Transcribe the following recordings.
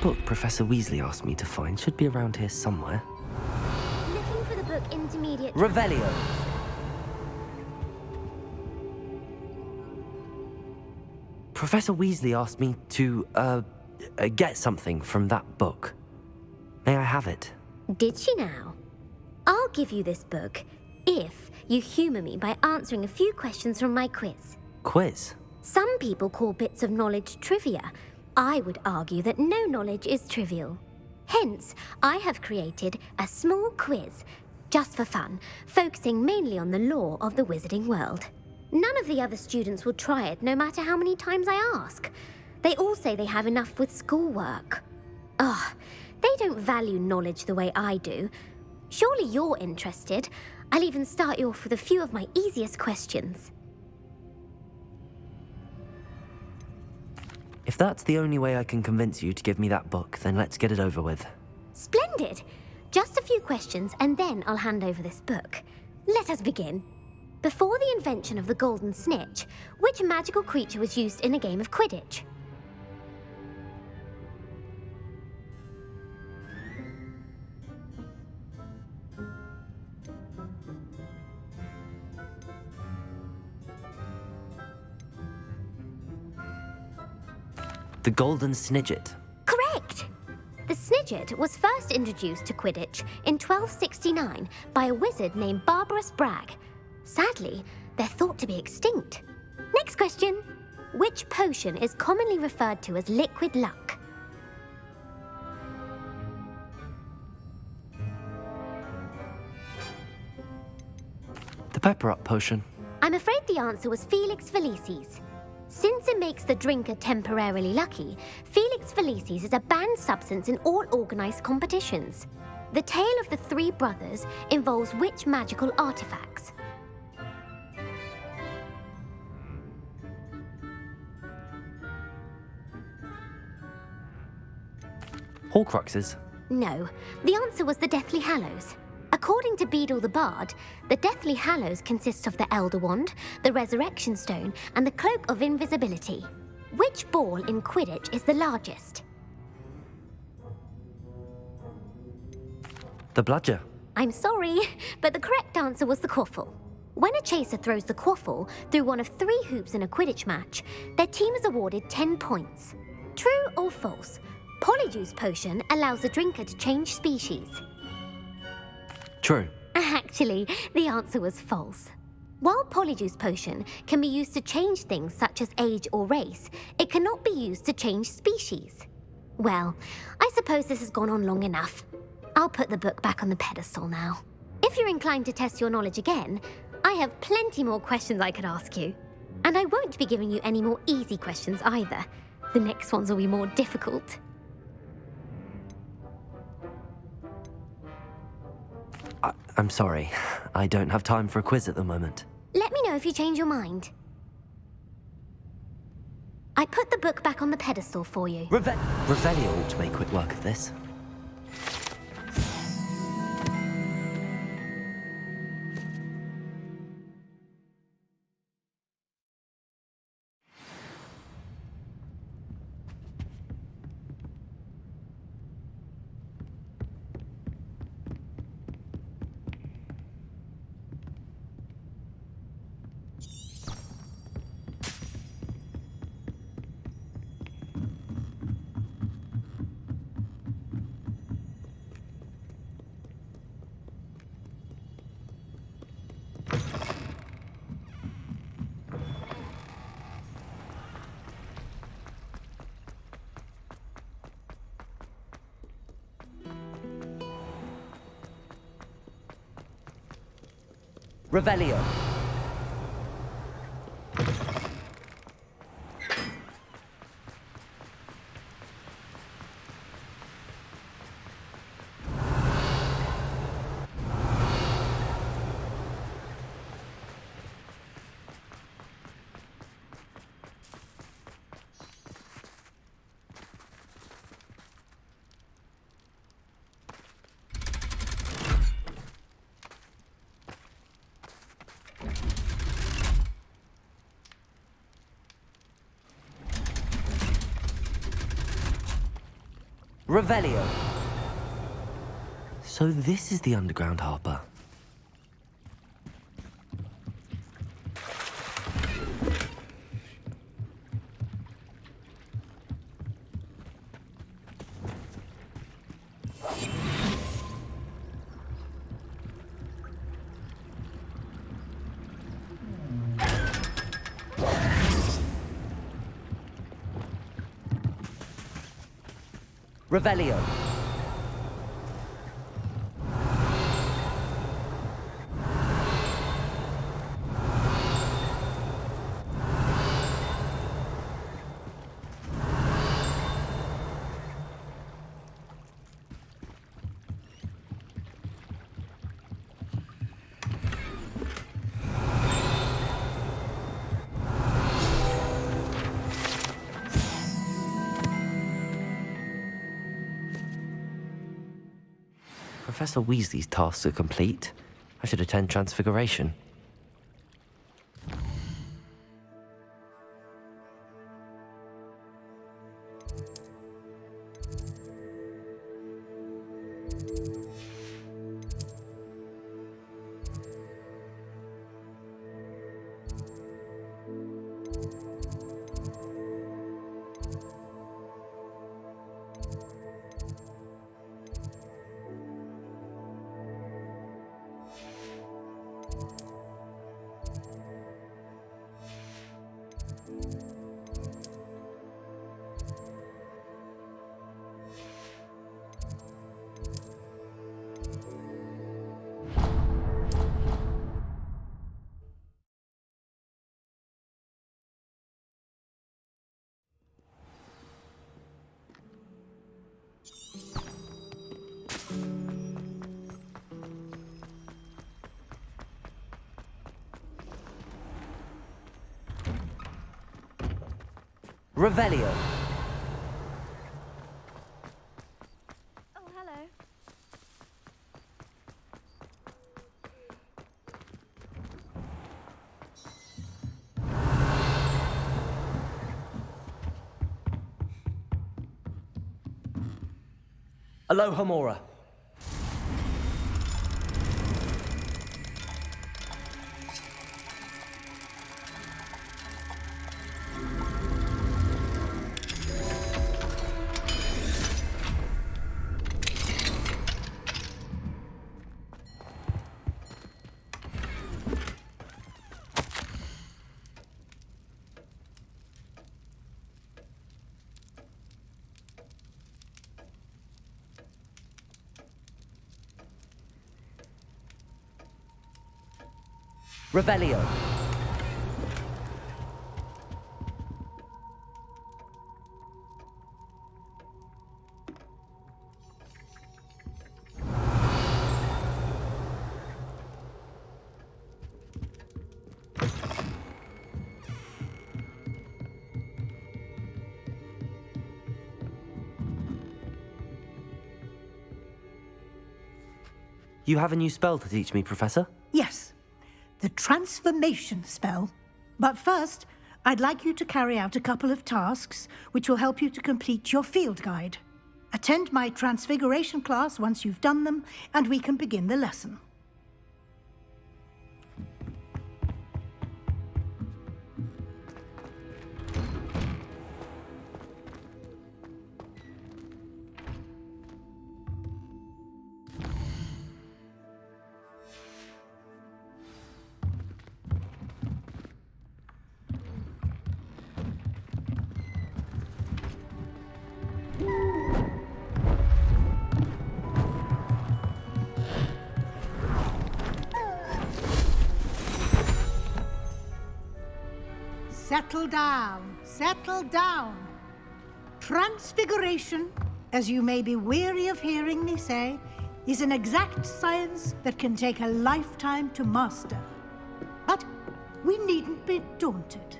book Professor Weasley asked me to find should be around here somewhere. Looking for the book Intermediate... Revelio! Professor Weasley asked me to, get something from that book. May I have it? Did she now? I'll give you this book if you humour me by answering a few questions from my quiz. Quiz? Some people call bits of knowledge trivia. I would argue that no knowledge is trivial. Hence, I have created a small quiz, just for fun, focusing mainly on the lore of the wizarding world. None of the other students will try it, no matter how many times I ask. They all say they have enough with schoolwork. Ugh, they don't value knowledge the way I do. Surely you're interested. I'll even start you off with a few of my easiest questions. If that's the only way I can convince you to give me that book, then let's get it over with. Splendid! Just a few questions and then I'll hand over this book. Let us begin. Before the invention of the golden snitch, which magical creature was used in a game of Quidditch? The Golden Snidget. Correct! The Snidget was first introduced to Quidditch in 1269 by a wizard named Barbarous Bragg. Sadly, they're thought to be extinct. Next question. Which potion is commonly referred to as liquid luck? The Pepper-Up potion. I'm afraid the answer was Felix Felicis. Since it makes the drinker temporarily lucky, Felix Felicis is a banned substance in all organised competitions. The tale of the three brothers involves which magical artifacts? Horcruxes. No, the answer was the Deathly Hallows. According to Beedle the Bard, the Deathly Hallows consists of the Elder Wand, the Resurrection Stone, and the Cloak of Invisibility. Which ball in Quidditch is the largest? The Bludger. I'm sorry, but the correct answer was the Quaffle. When a chaser throws the Quaffle through one of 3 hoops in a Quidditch match, their team is awarded 10 points. True or false? Polyjuice Potion allows the drinker to change species. True. Actually, the answer was false. While Polyjuice Potion can be used to change things such as age or race, it cannot be used to change species. Well, I suppose this has gone on long enough. I'll put the book back on the pedestal now. If you're inclined to test your knowledge again, I have plenty more questions I could ask you. And I won't be giving you any more easy questions either. The next ones will be more difficult. I'm sorry. I don't have time for a quiz at the moment. Let me know if you change your mind. I put the book back on the pedestal for you. Revelio ought to make quick work of this. Revelio. Revelio. So this is the underground harbour. Revelio. Professor Weasley's tasks are complete. I should attend Transfiguration. Revelio. Oh, hello. Aloha Mora. Revelio. You have a new spell to teach me, Professor? Yes, the transformation spell. But first, I'd like you to carry out a couple of tasks which will help you to complete your field guide. Attend my transfiguration class once you've done them, and we can begin the lesson. Settle down, settle down. Transfiguration, as you may be weary of hearing me say, is an exact science that can take a lifetime to master. But we needn't be daunted.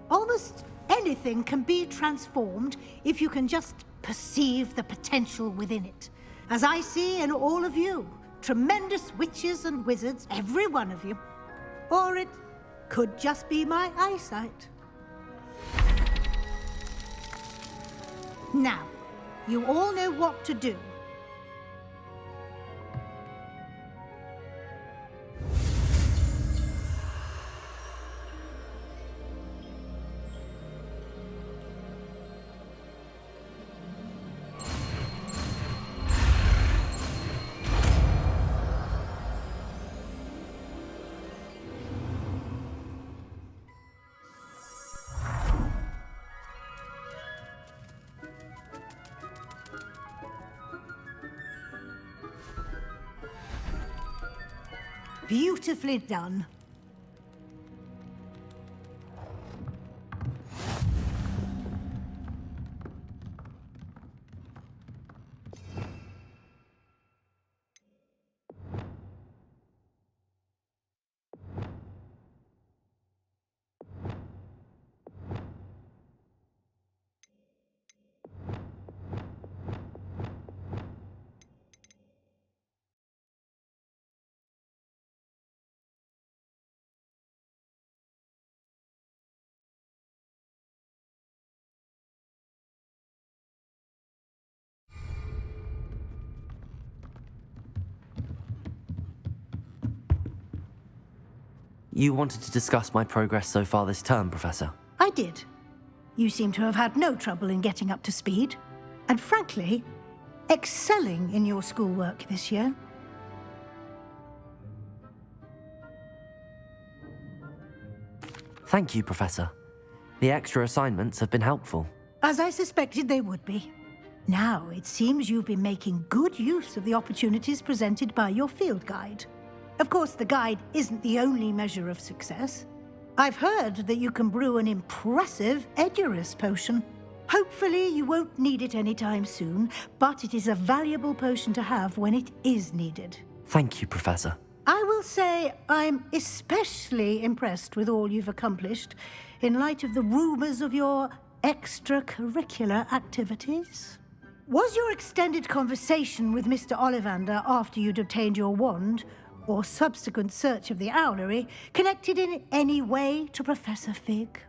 Almost anything can be transformed if you can just perceive the potential within it. As I see in all of you, tremendous witches and wizards, every one of you. Or it could just be my eyesight. Now, You all know what to do. Beautifully done. You wanted to discuss my progress so far this term, Professor? I did. You seem to have had no trouble in getting up to speed. And frankly, excelling in your schoolwork this year. Thank you, Professor. The extra assignments have been helpful. As I suspected they would be. Now, it seems you've been making good use of the opportunities presented by your field guide. Of course, the guide isn't the only measure of success. I've heard that you can brew an impressive Edurus potion. Hopefully, you won't need it anytime soon, but it is a valuable potion to have when it is needed. Thank you, Professor. I will say I'm especially impressed with all you've accomplished in light of the rumors of your extracurricular activities. Was your extended conversation with Mr. Ollivander after you'd obtained your wand, or subsequent search of the owlery, connected in any way to Professor Fig?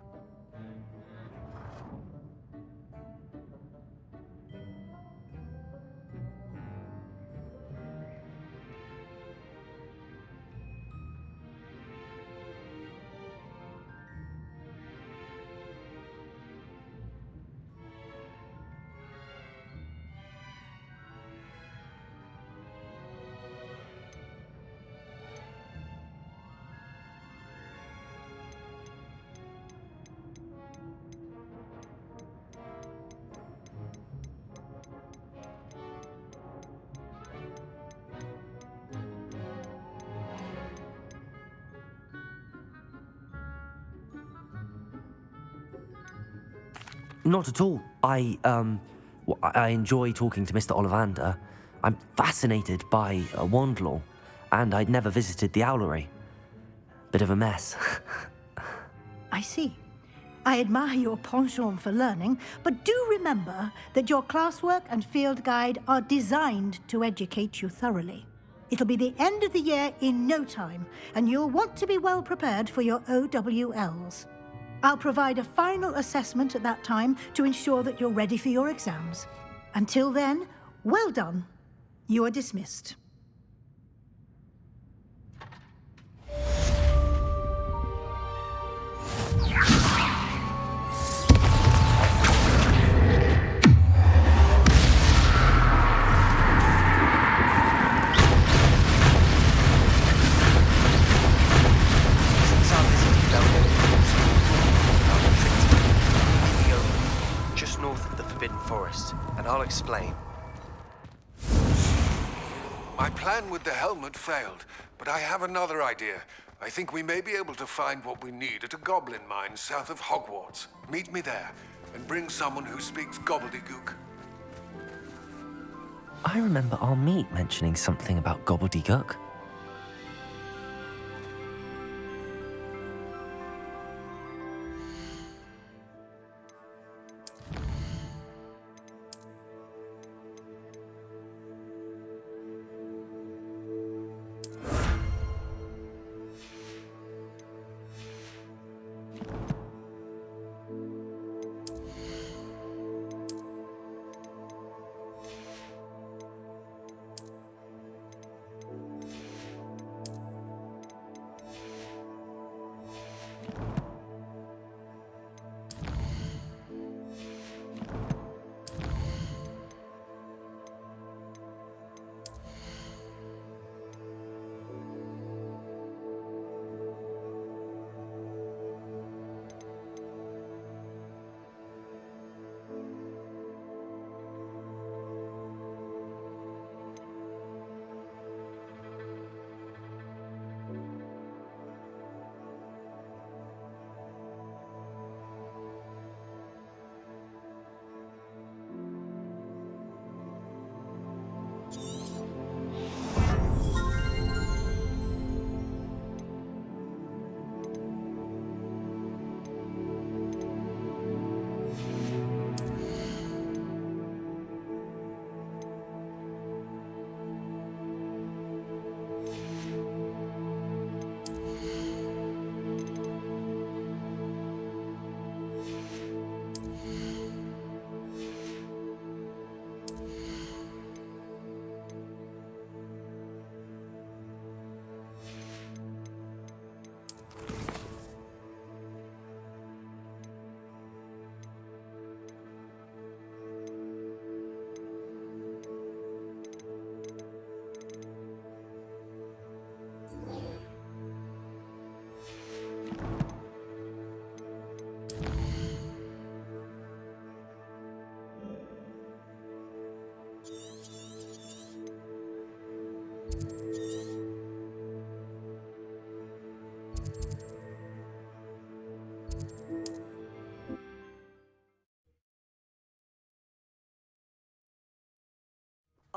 Not at all. I enjoy talking to Mr. Ollivander. I'm fascinated by wand law, and I'd never visited the owlery. Bit of a mess. I see. I admire your penchant for learning, but do remember that your classwork and field guide are designed to educate you thoroughly. It'll be the end of the year in no time, and you'll want to be well prepared for your OWLs. I'll provide a final assessment at that time to ensure that you're ready for your exams. Until then, well done. You are dismissed. I'll explain. My plan with the helmet failed, but I have another idea. I think we may be able to find what we need at a goblin mine south of Hogwarts. Meet me there, and bring someone who speaks gobbledygook. I remember our meet mentioning something about gobbledygook.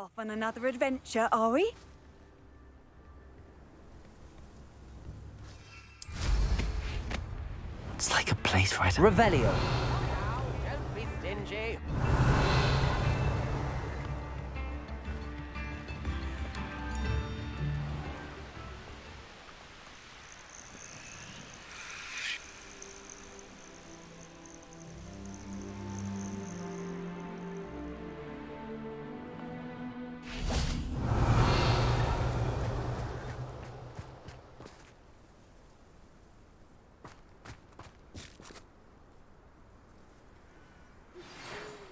Off on another adventure, are we? It's like a place right. Revelio. Don't be stingy.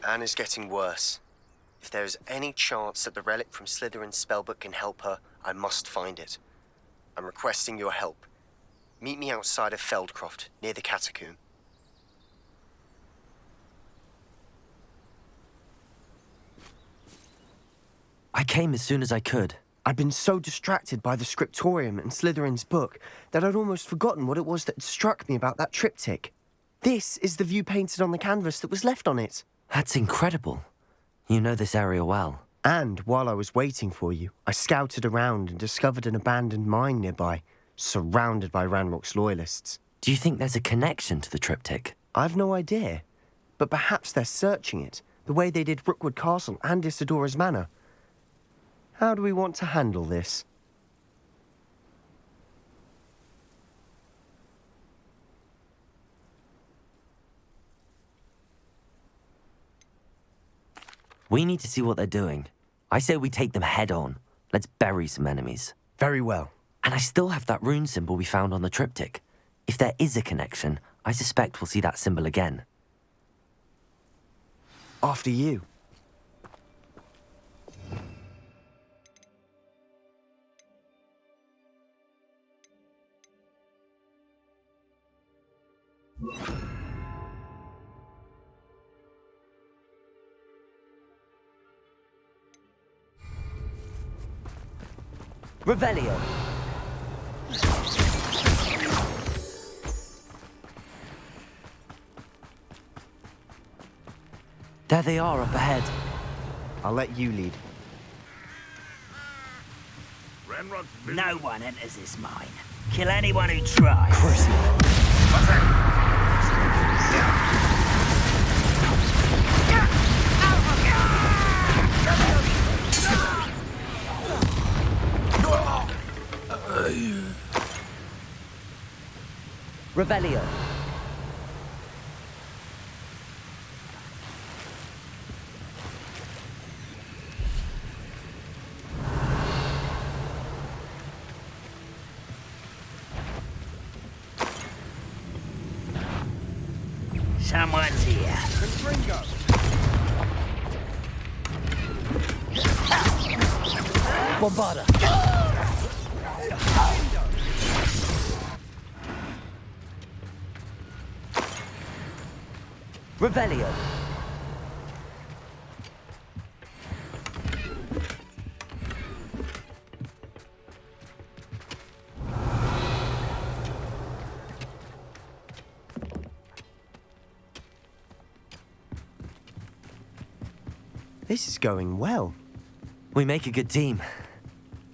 Anne is getting worse. If there is any chance that the relic from Slytherin's spellbook can help her, I must find it. I'm requesting your help. Meet me outside of Feldcroft, near the catacomb. I came as soon as I could. I'd been so distracted by the scriptorium and Slytherin's book that I'd almost forgotten what it was that struck me about that triptych. This is the view painted on the canvas that was left on it. That's incredible. You know this area well. And while I was waiting for you, I scouted around and discovered an abandoned mine nearby, surrounded by Ranrock's loyalists. Do you think there's a connection to the triptych? I've no idea, but perhaps they're searching it, the way they did Rookwood Castle and Isidora's Manor. How do we want to handle this? We need to see what they're doing. I say we take them head on. Let's bury some enemies. Very well. And I still have that rune symbol we found on the triptych. If there is a connection, I suspect we'll see that symbol again. After you. Revelio. There they are up ahead. I'll let you lead. No one enters this mine. Kill anyone who tries. Revelio. Someone's here. Bombarda. Revelio. This is going well. We make a good team.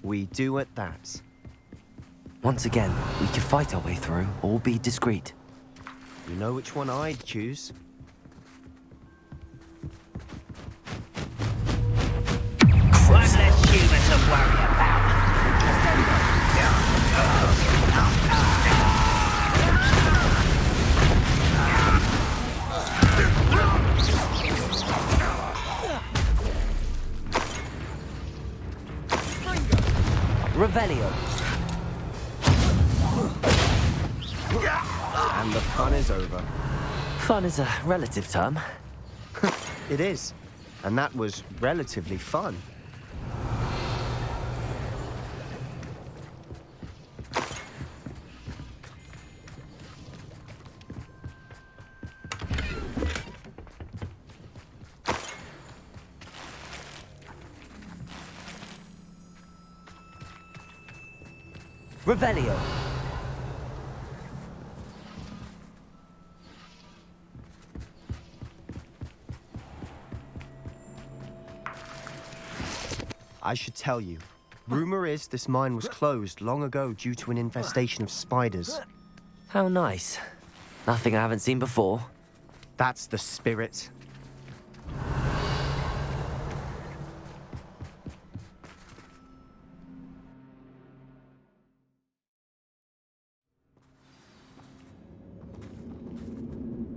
We do at that. Once again, we can fight our way through or be discreet. You know which one I'd choose. One less human to worry about. Revelio. And the fun is over. Fun is a relative term. It is. And that was relatively fun. Revelio. I should tell you. Rumor is this mine was closed long ago due to an infestation of spiders. How nice. Nothing I haven't seen before. That's the spirit.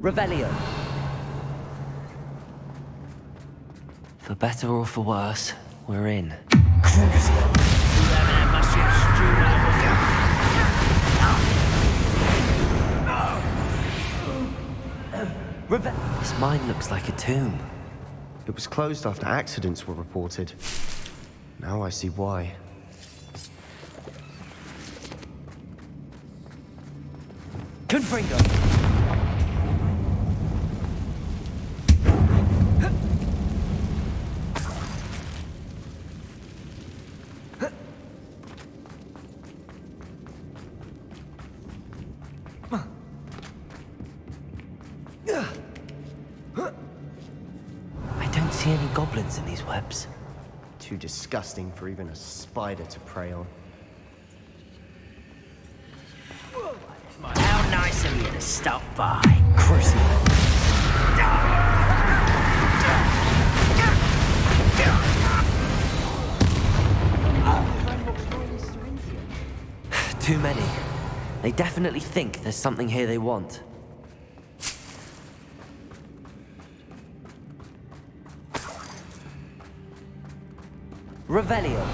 Revelio. For better or for worse, we're in. This mine looks like a tomb. It was closed after accidents were reported. Now I see why. Confringo! I don't see any goblins in these webs. Too disgusting for even a spider to prey on. How nice of you to stop by. Crucible. Too many. They definitely think there's something here they want. Revelio.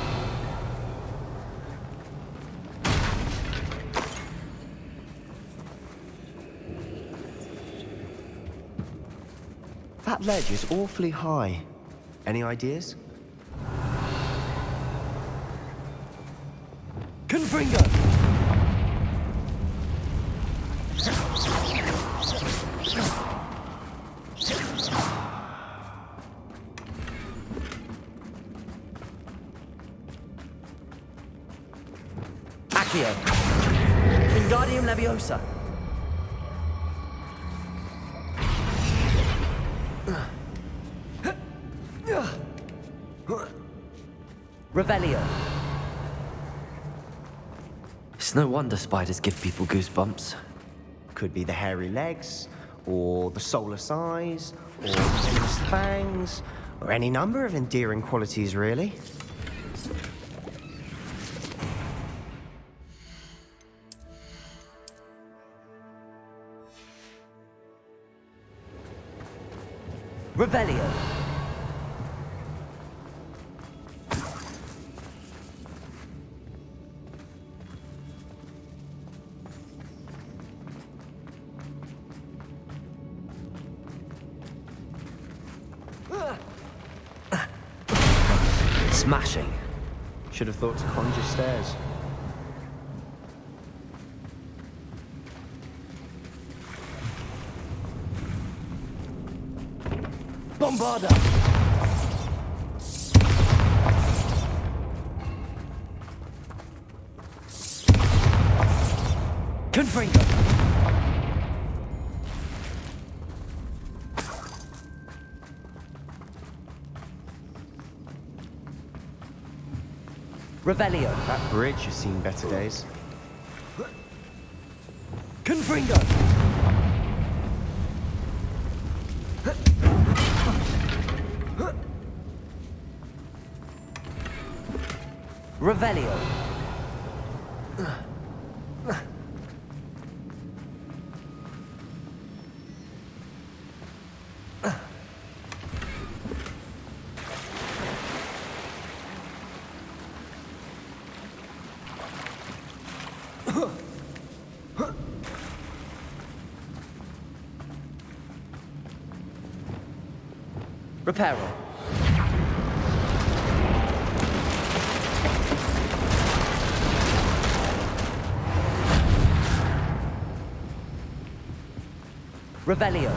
That ledge is awfully high. Any ideas? Confringo! Accio. Wingardium Leviosa. Revelio. It's no wonder spiders give people goosebumps. Could be the hairy legs, or the soulless eyes, or the venomous fangs, or any number of endearing qualities, really. Revelio. Smashing. Should have thought to conjure stairs. Bombarda. Confringo. Revelio. That bridge has seen better days. Confringo. Revelio. Reparo. Revelio.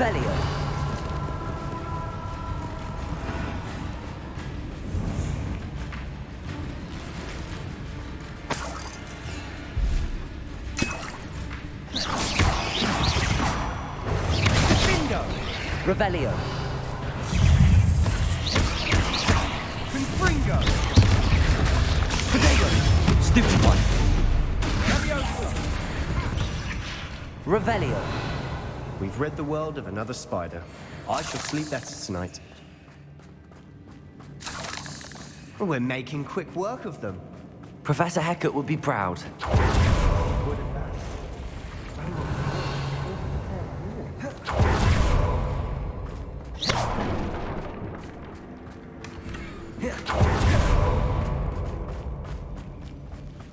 Revelio. Bingo! Revelio. Confringo! Potato. Stupid one. Revelio. We've rid the world of another spider. I shall sleep better tonight. We're making quick work of them. Professor Hecat would be proud.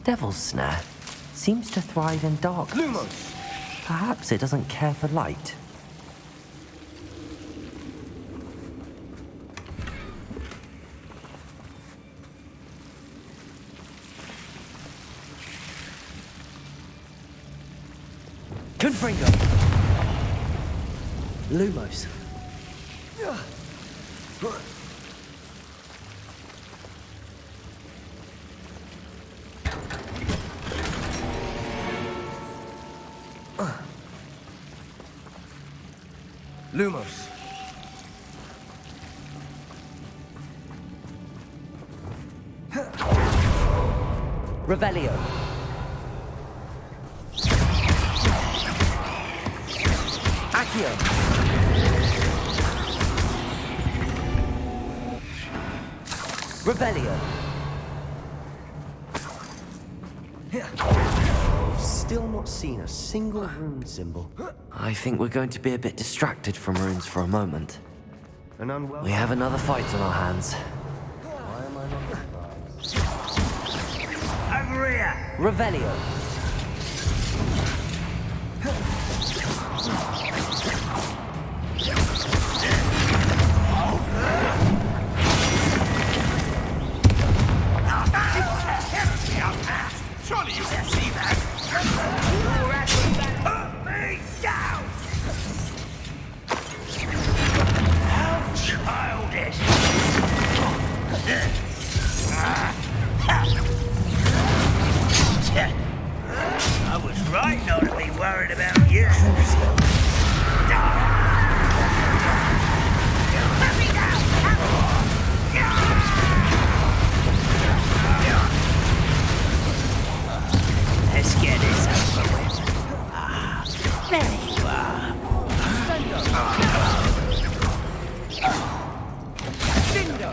Devil's Snare seems to thrive in darkness. Lumos! Perhaps it doesn't care for light. Confringo! Lumos. Lumos. Revelio. Accio. Revelio. We've still not seen a single rune symbol. I think we're going to be a bit distracted from runes for a moment. An unwelcome. We have another fight on our hands. Why am I not surprised? Over here! Revelio. Surely you can see that! Put me down! How childish! I was right not to be worried about you. Let me Let's get this over with. There you are. Bingo!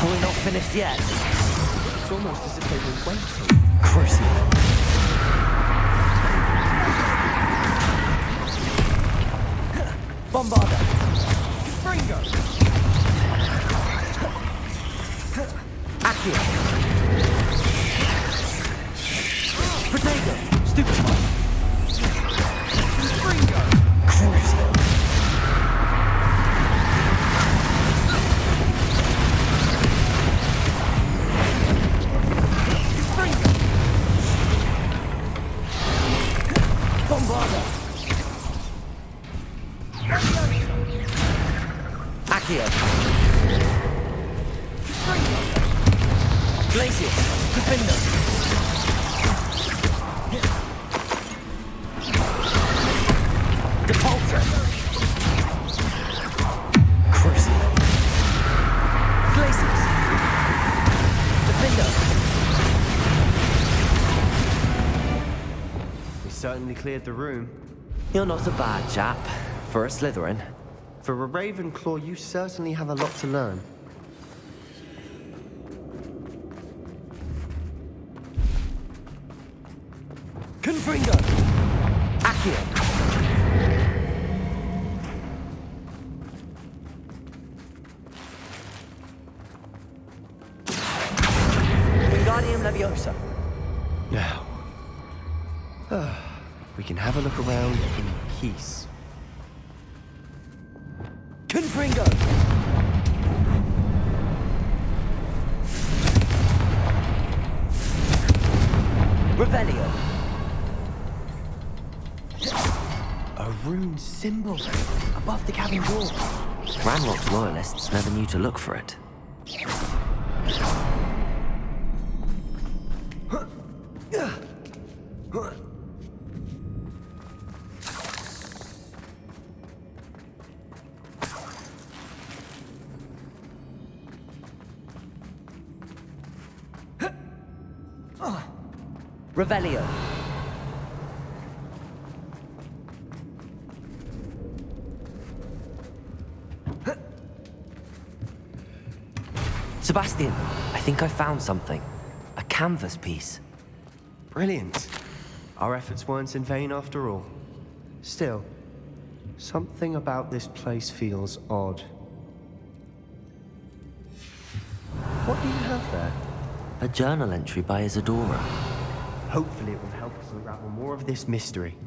We're not finished yet. It's almost as if they were waiting. Crucible. Bombarda. Fringo! Accio. Potato. Stupid one. Fringo! Crucible. Bombarda. Accio. Glacius. Defender. Depulsor. Crucible. Glacius. Defender. We certainly cleared the room. You're not a bad chap for a Slytherin. For a Ravenclaw, you certainly have a lot to learn. Confringo. Accio. Wingardium Leviosa. Now, we can have a look around in peace. Confringo. Revelio. A rune symbol above the cabin door. Ranrock's loyalists never knew to look for it. Revelio. Sebastian, I think I found something. A canvas piece. Brilliant. Our efforts weren't in vain after all. Still, something about this place feels odd. What do you have there? A journal entry by Isadora. Hopefully it will help us unravel more of this mystery.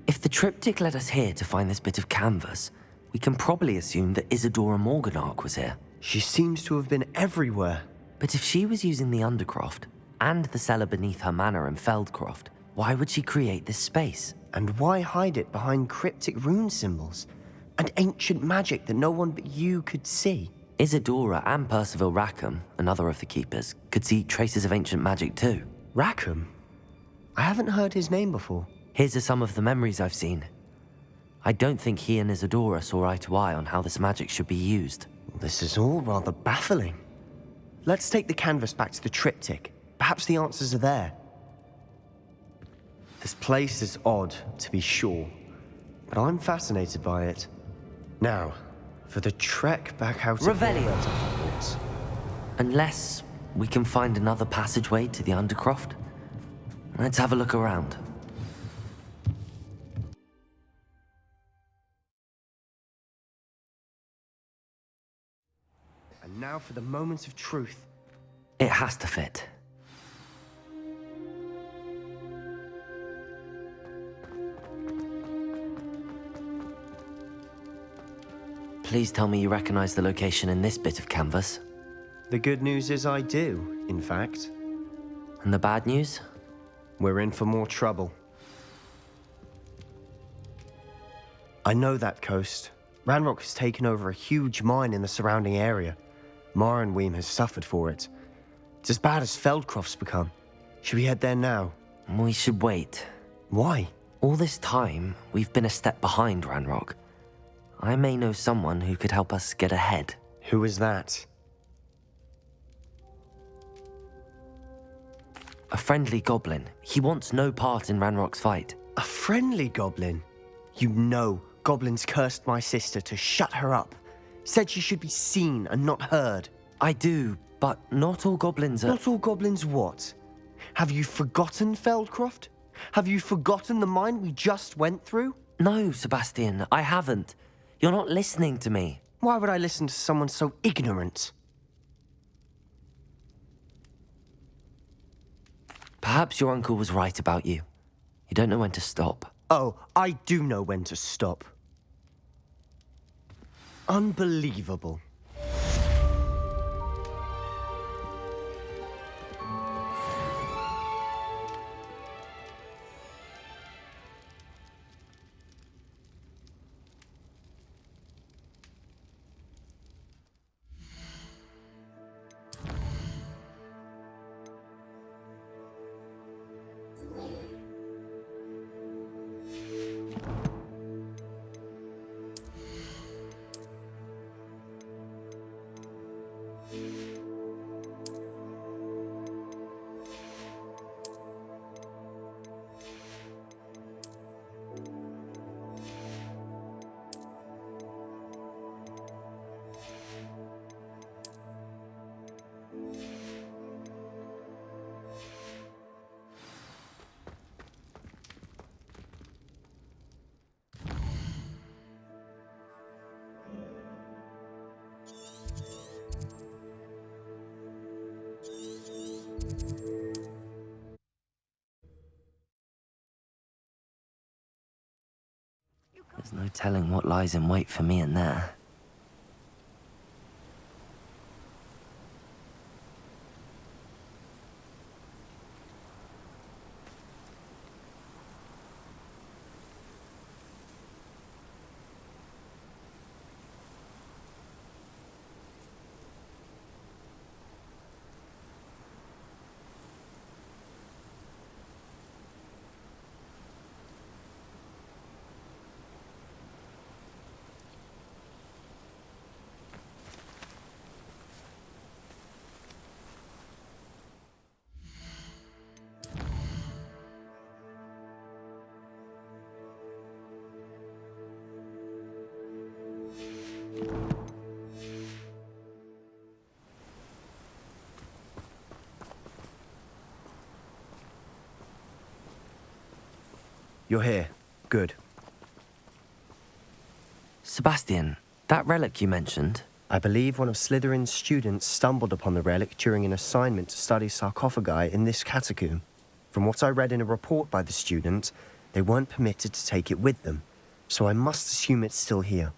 If the triptych led us here to find this bit of canvas, we can probably assume that Isadora Morganark was here. She seems to have been everywhere. But if she was using the Undercroft, and the cellar beneath her manor in Feldcroft, why would she create this space? And why hide it behind cryptic rune symbols? And ancient magic that no one but you could see? Isadora and Percival Rackham, another of the Keepers, could see traces of ancient magic too. Rackham? I haven't heard his name before. Here's some of the memories I've seen. I don't think he and Isadora saw eye to eye on how this magic should be used. This is all rather baffling. Let's take the canvas back to the triptych. Perhaps the answers are there. This place is odd, to be sure, but I'm fascinated by it. Now, for the trek back out of Revelio. to Hogwarts. Unless we can find another passageway to the Undercroft. Let's have a look around. And now for the moment of truth. It has to fit. Please tell me you recognize the location in this bit of canvas. The good news is I do, in fact. And the bad news? We're in for more trouble. I know that coast. Ranrock has taken over a huge mine in the surrounding area. Marrenweem has suffered for it. It's as bad as Feldcroft's become. Should we head there now? We should wait. Why? All this time, we've been a step behind Ranrock. I may know someone who could help us get ahead. Who is that? A friendly goblin. He wants no part in Ranrock's fight. A friendly goblin? You know goblins cursed my sister to shut her up. Said she should be seen and not heard. I do, but not all goblins are... Not all goblins what? Have you forgotten Feldcroft? Have you forgotten the mine we just went through? No, Sebastian, I haven't. You're not listening to me. Why would I listen to someone so ignorant? Perhaps your uncle was right about you. You don't know when to stop. Oh, I do know when to stop. Unbelievable. There's no telling what lies in wait for me in there. You're here. Good. Sebastian, that relic you mentioned, I believe one of Slytherin's students stumbled upon the relic during an assignment to study sarcophagi in this catacomb. From what I read in a report by the student, they weren't permitted to take it with them, so I must assume it's still here.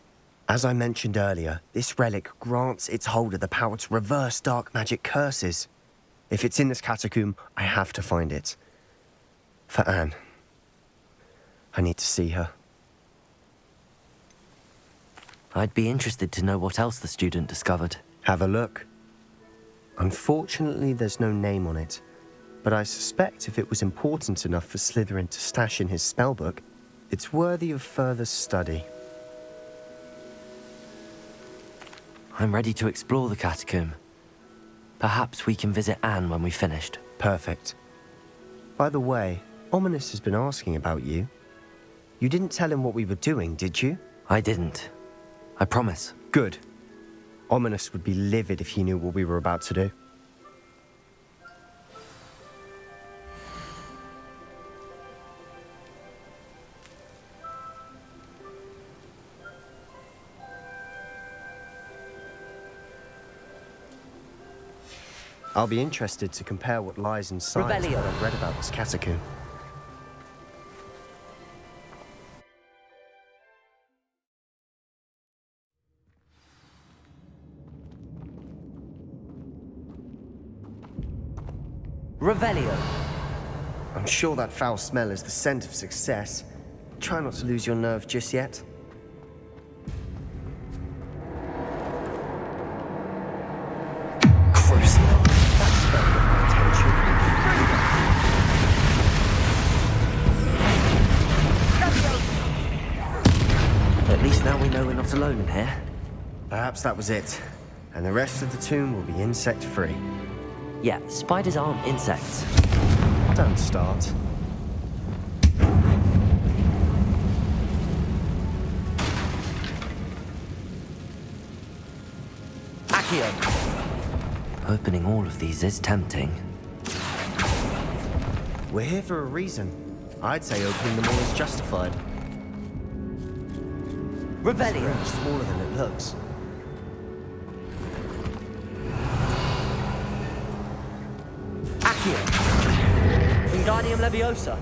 As I mentioned earlier, this relic grants its holder the power to reverse dark magic curses. If it's in this catacomb, I have to find it. For Anne. I need to see her. I'd be interested to know what else the student discovered. Have a look. Unfortunately, there's no name on it, but I suspect if it was important enough for Slytherin to stash in his spellbook, it's worthy of further study. I'm ready to explore the catacomb. Perhaps we can visit Anne when we've finished. Perfect. By the way, Ominous has been asking about you. You didn't tell him what we were doing, did you? I didn't. I promise. Good. Ominous would be livid if he knew what we were about to do. I'll be interested to compare what lies inside what I've read about this catacomb. Revelio. I'm sure that foul smell is the scent of success. Try not to lose your nerve just yet. Crucial. That's got my attention. At least now we know we're not alone in here. Perhaps that was it. And the rest of the tomb will be insect-free. Yeah, spiders aren't insects. Don't start. Accio! Opening all of these is tempting. We're here for a reason. I'd say opening them all is justified. Revelio! It's smaller than it looks. Wingardium Leviosa.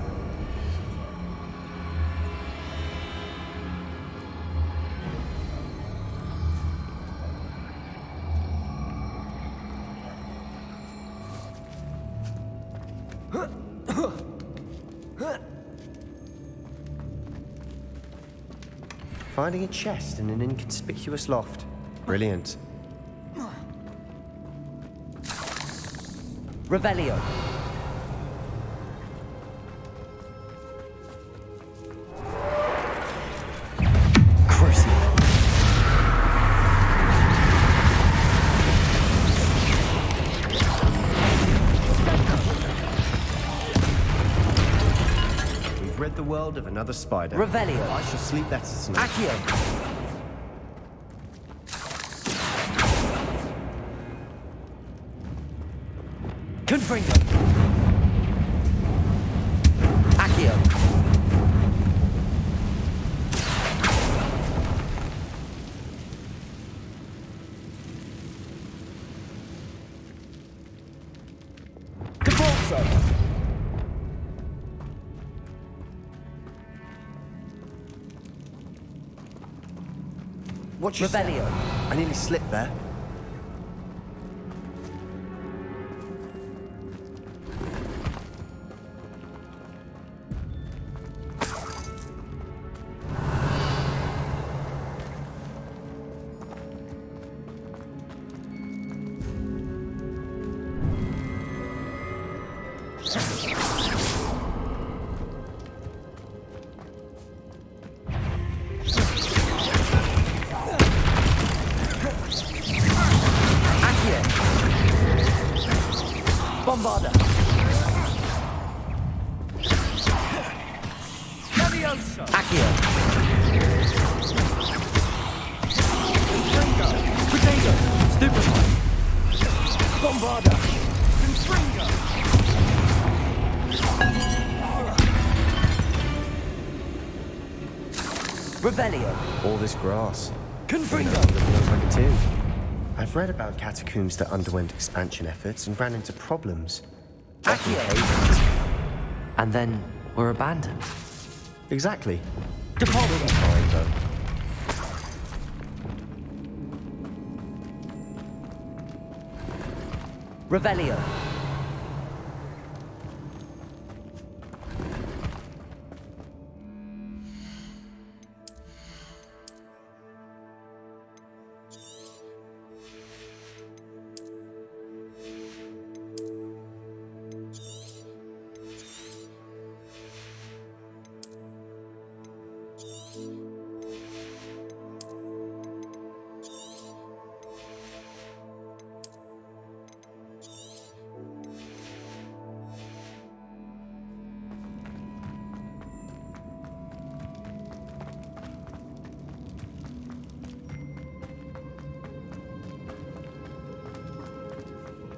Finding a chest in an inconspicuous loft. Brilliant. Revelio. Rid the world of another spider. Revelio. I shall sleep better tonight. Accio. Confringo. Accio. Caporso. What you said? Revelio. I nearly slipped there. Bombarda. Levioso. Accio. Confringo. Potato. Stupefy. Bombarda. Confringo. Revelio. All this grass. Confringo. It feels like a tomb. I've read about catacombs that underwent expansion efforts and ran into problems. Accio. And then were abandoned. Exactly. Depulso. Fine, though. Revelio.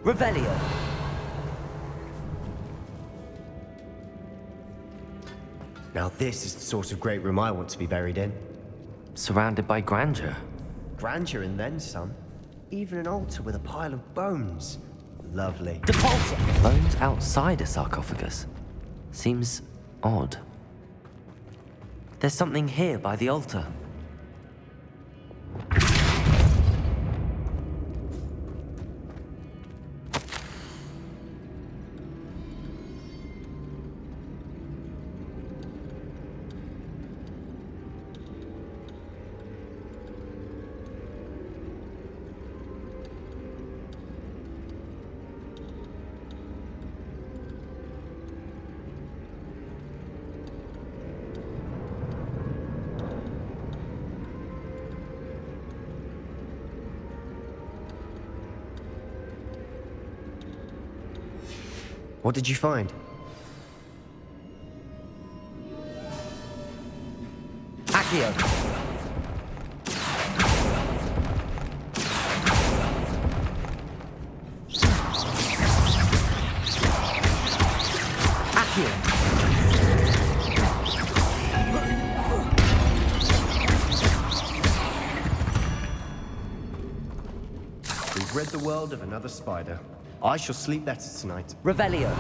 Revelio. Now this is the sort of great room I want to be buried in. Surrounded by grandeur. Grandeur and then some. Even an altar with a pile of bones. Lovely. Depulso. Bones outside a sarcophagus. Seems odd. There's something here by the altar. What did you find? Accio. Accio. We've rid the world of another spider. I shall sleep better tonight. Revelio.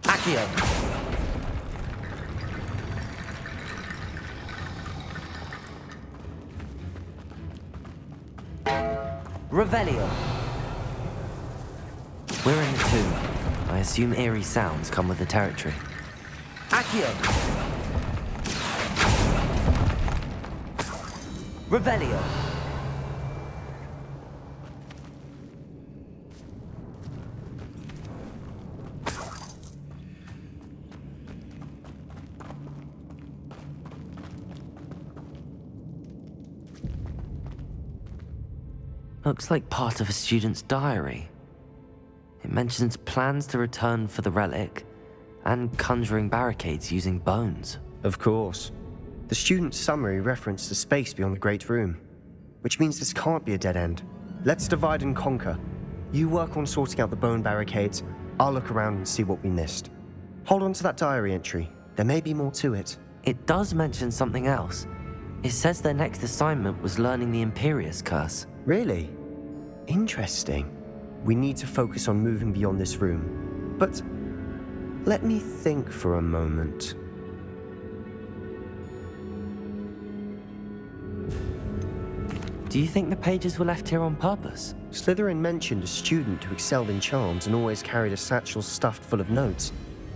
Accio. Revelio. We're in the tomb. I assume eerie sounds come with the territory. Accio. Revelio. Looks like part of a student's diary. It mentions plans to return for the relic and conjuring barricades using bones. Of course. The student's summary referenced a space beyond the Great Room, which means this can't be a dead end. Let's divide and conquer. You work on sorting out the bone barricades, I'll look around and see what we missed. Hold on to that diary entry. There may be more to it. It does mention something else. It says their next assignment was learning the Imperius curse. Really? Interesting. We need to focus on moving beyond this room. But let me think for a moment. Do you think the pages were left here on purpose? Slytherin mentioned a student who excelled in charms and always carried a satchel stuffed full of notes.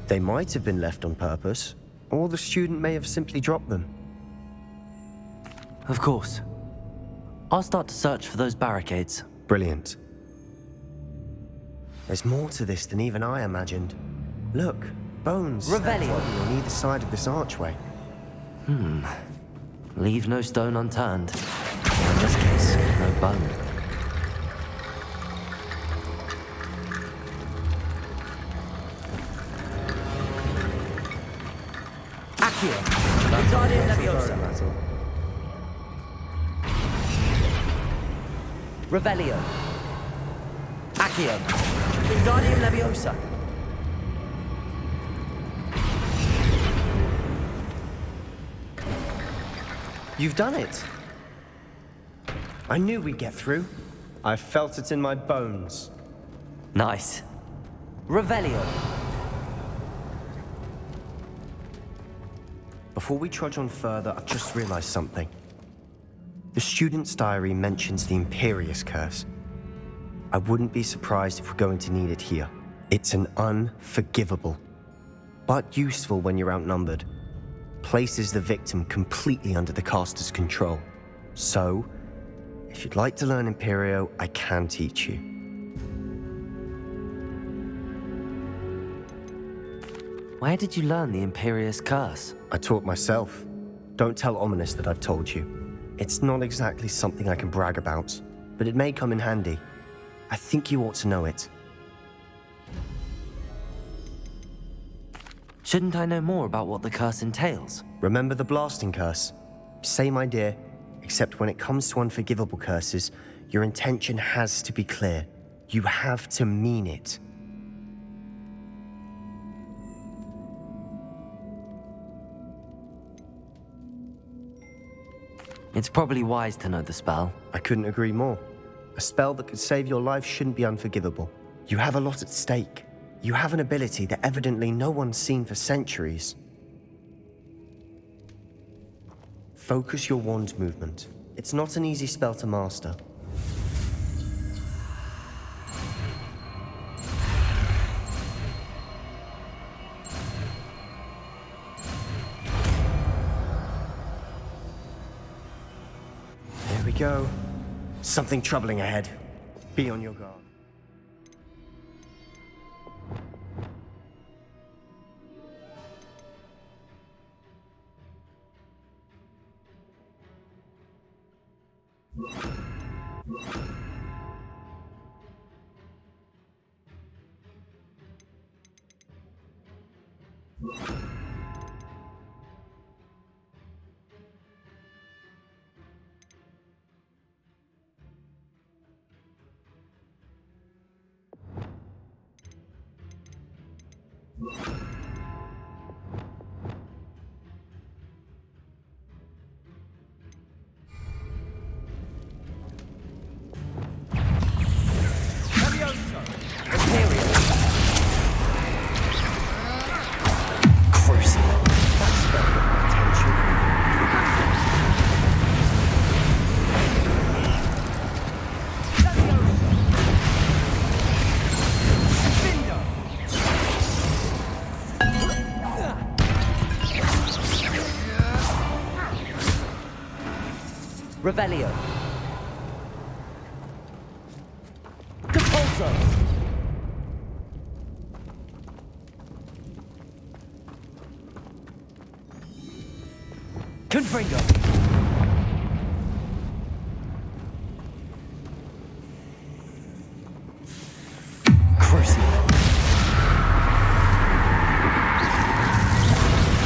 They might have been left on purpose, or the student may have simply dropped them. Of course. I'll start to search for those barricades. Brilliant. There's more to this than even I imagined. Look, bones Revelio. on either side of this archway. Leave no stone unturned. Or in this case, no bone. Accio. Wingardium Leviosa. Revelio. Accio. Wingardium Leviosa. You've done it. I knew we'd get through. I felt it in my bones. Nice. Revelio. Before we trudge on further, I've just realized something. The student's diary mentions the Imperious Curse. I wouldn't be surprised if we're going to need it here. It's an unforgivable, but useful when you're outnumbered. Places the victim completely under the caster's control. So, if you'd like to learn Imperio, I can teach you. Where did you learn the Imperious Curse? I taught myself. Don't tell Ominous that I've told you. It's not exactly something I can brag about, but it may come in handy. I think you ought to know it. Shouldn't I know more about what the curse entails? Remember the blasting curse? Same idea, except when it comes to unforgivable curses, your intention has to be clear. You have to mean it. It's probably wise to know the spell. I couldn't agree more. A spell that could save your life shouldn't be unforgivable. You have a lot at stake. You have an ability that evidently no one's seen for centuries. Focus your wand movement. It's not an easy spell to master. There we go. Something troubling ahead. Be on your guard. Revelio. Compulso. Confringo. Crucio.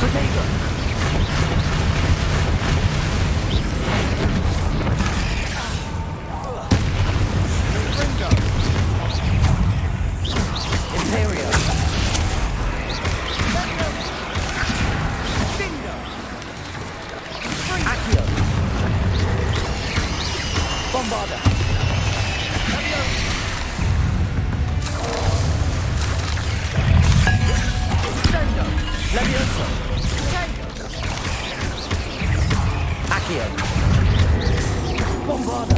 Potato. Imperio. Accio. Bombarda. Sendo. Levioso. Accio. Bombarda!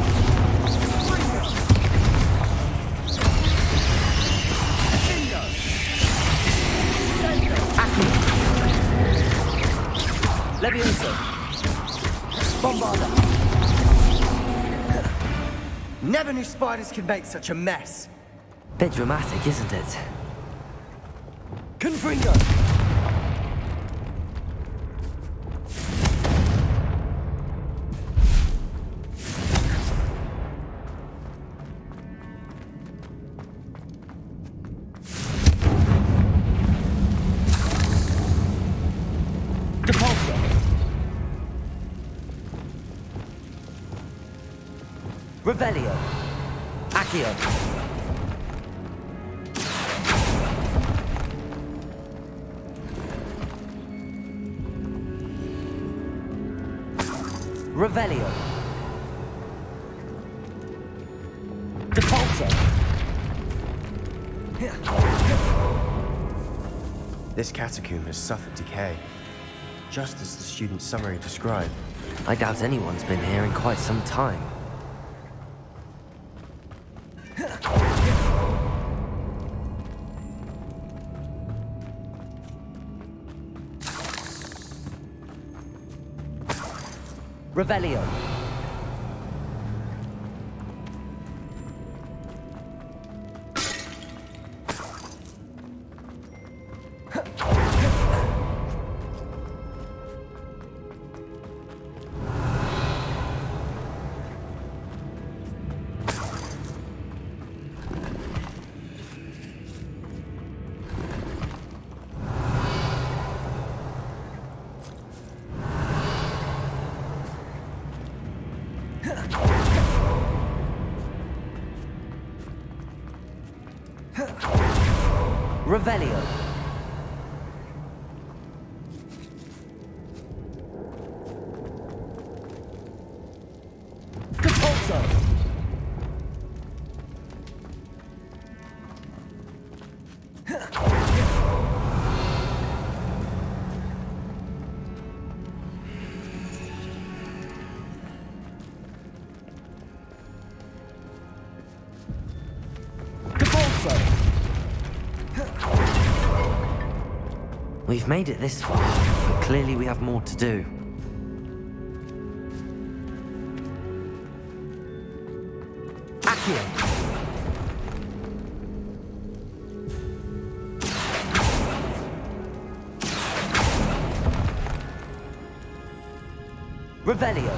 Accio! Leviosa! Bombarda! Never knew spiders could make such a mess. Bit dramatic, isn't it? Confringo! Revelio. Accio. Revelio. Depulso. This catacomb has suffered decay, just as the student's summary described. I doubt anyone's been here in quite some time. Revelio. Revelio. Depulso. We've made it this far, but clearly we have more to do. Accio. Revelio.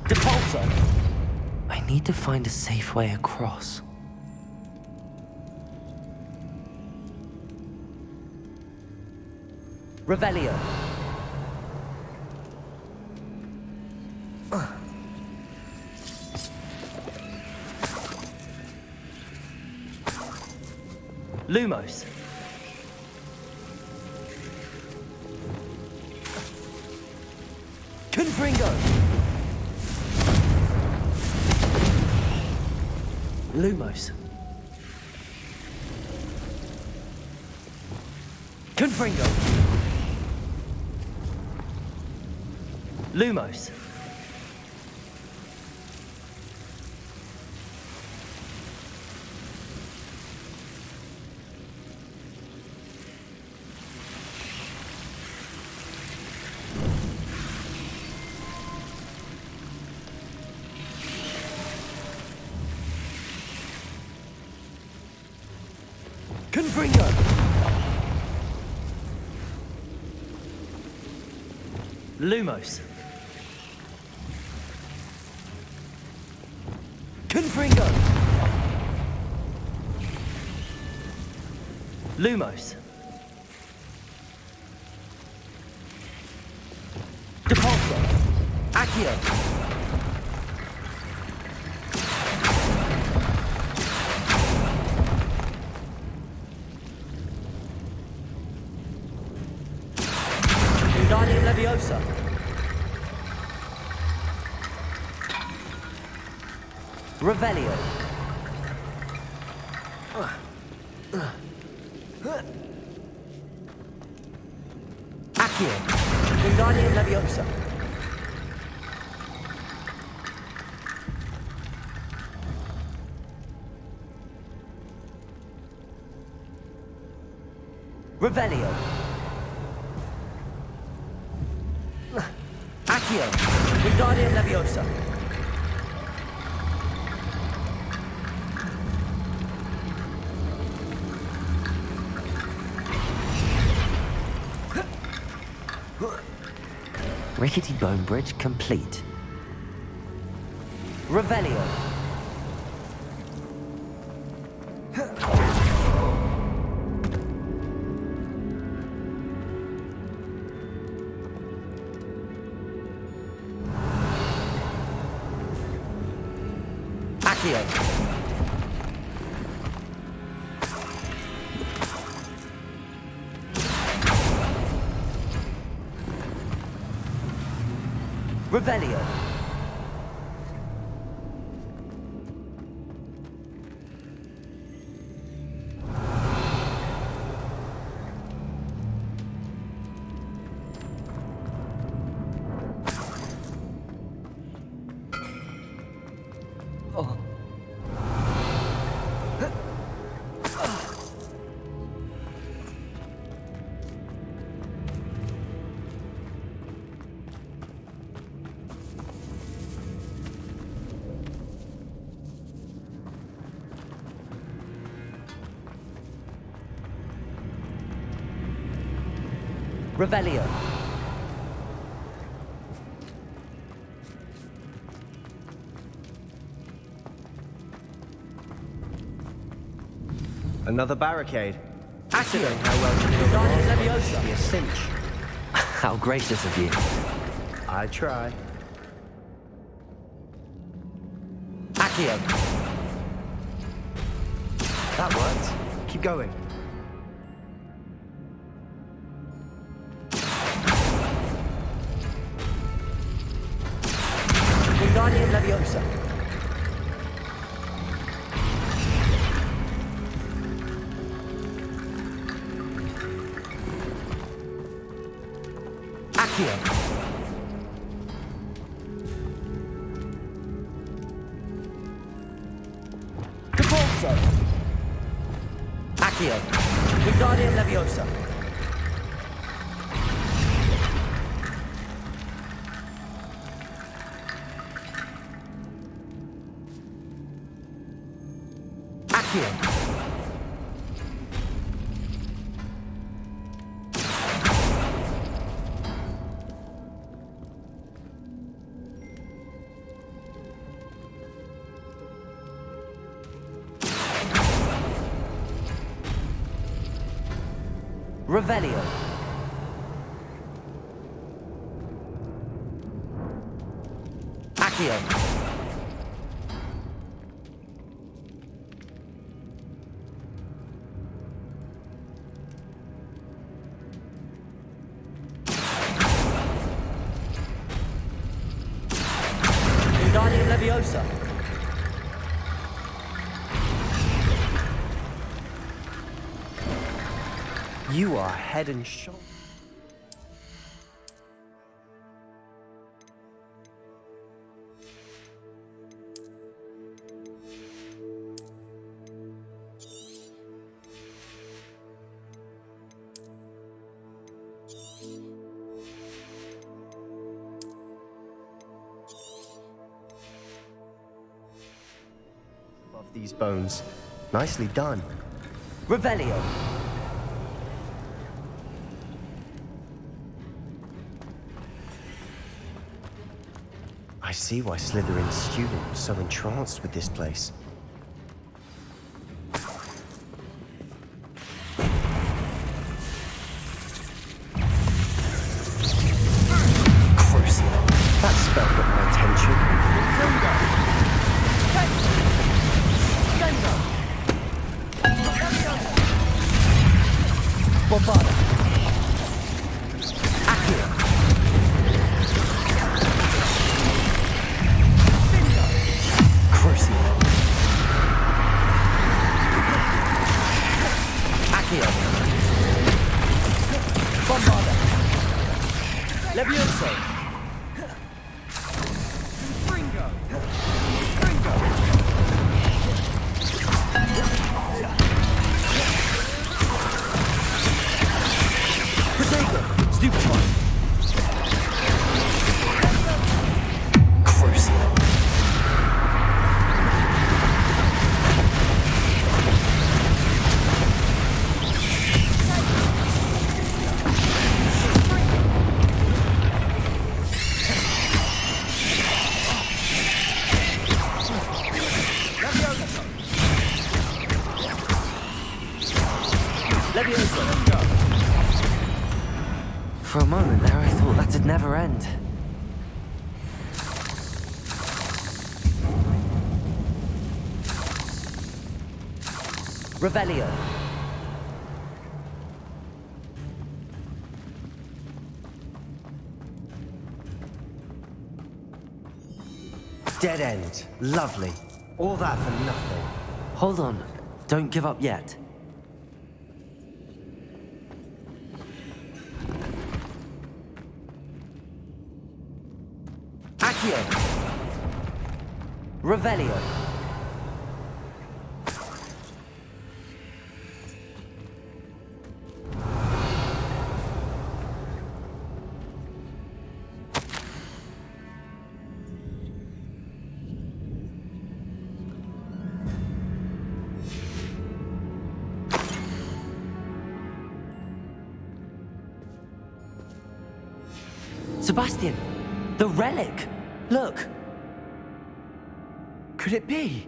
Depulso. I need to find a safe way across. Revelio. Lumos. Confringo. Lumos. Confringo. Lumos. Confringo. Lumos. Confringo. Lumos. Depulso. Accio. Wingardium Leviosa. Revelio. Accio. Wingardium Leviosa. Revelio. Accio. Wingardium Leviosa. Rickety Bone Bridge complete. Revelio. Accio. Revelio. Revelio. Another barricade. Accio. How well you know the Wingardium last one Leviosa. should be a cinch. How gracious of you. I try. Accio. That worked. Keep going. Wingardium Leviosa. Accio. Capulso. Accio. Wingardium Leviosa. Accio. Revelio. Accio. Wingardium Leviosa. You are head and shoulders. Above these bones. Nicely done. Revelio. I see why Slytherin's student was so entranced with this place. Crucial. That spell got my attention. Bombada. Accio. Crucial. Accio. Bombada. Levioso. For a moment there, I thought that'd never end. Revelio. Dead end. Lovely. All that for nothing. Hold on. Don't give up yet. Accio. Revelio. Sebastian! The relic! Look! Could it be?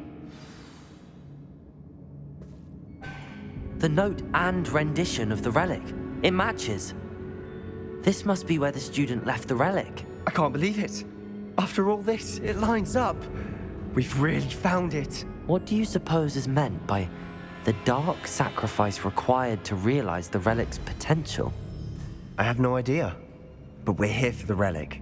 The note and rendition of the relic. It matches. This must be where the student left the relic. I can't believe it. After all this, it lines up. We've really found it. What do you suppose is meant by the dark sacrifice required to realize the relic's potential? I have no idea. But we're here for the relic.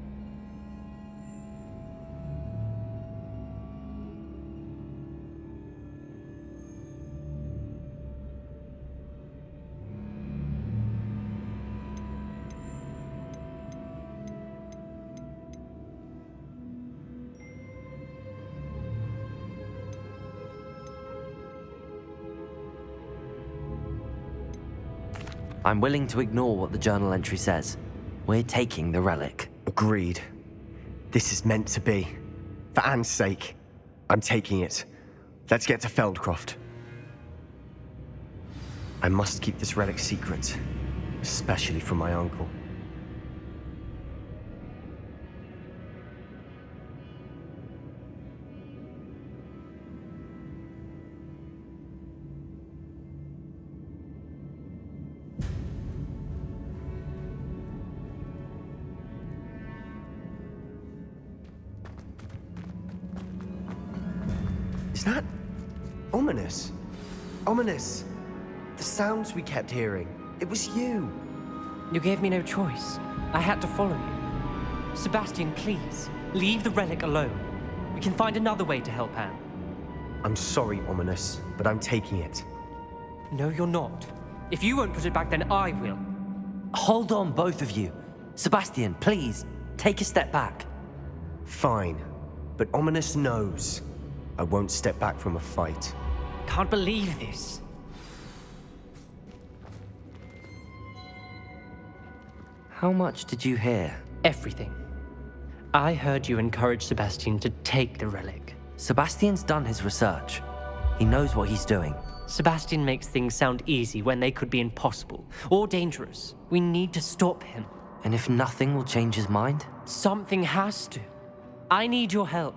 I'm willing to ignore what the journal entry says. We're taking the relic. Agreed. This is meant to be. For Anne's sake, I'm taking it. Let's get to Feldcroft. I must keep this relic secret, especially from my uncle. Is that ominous? Ominous. The sounds we kept hearing. It was you. You gave me no choice. I had to follow you. Sebastian, please, leave the relic alone. We can find another way to help Anne. I'm sorry, Ominous, but I'm taking it. No, you're not. If you won't put it back, then I will. Hold on, both of you. Sebastian, please, take a step back. Fine, but Ominous knows. I won't step back from a fight. Can't believe this. How much did you hear? Everything. I heard you encourage Sebastian to take the relic. Sebastian's done his research. He knows what he's doing. Sebastian makes things sound easy when they could be impossible or dangerous. We need to stop him. And if nothing will change his mind? Something has to. I need your help.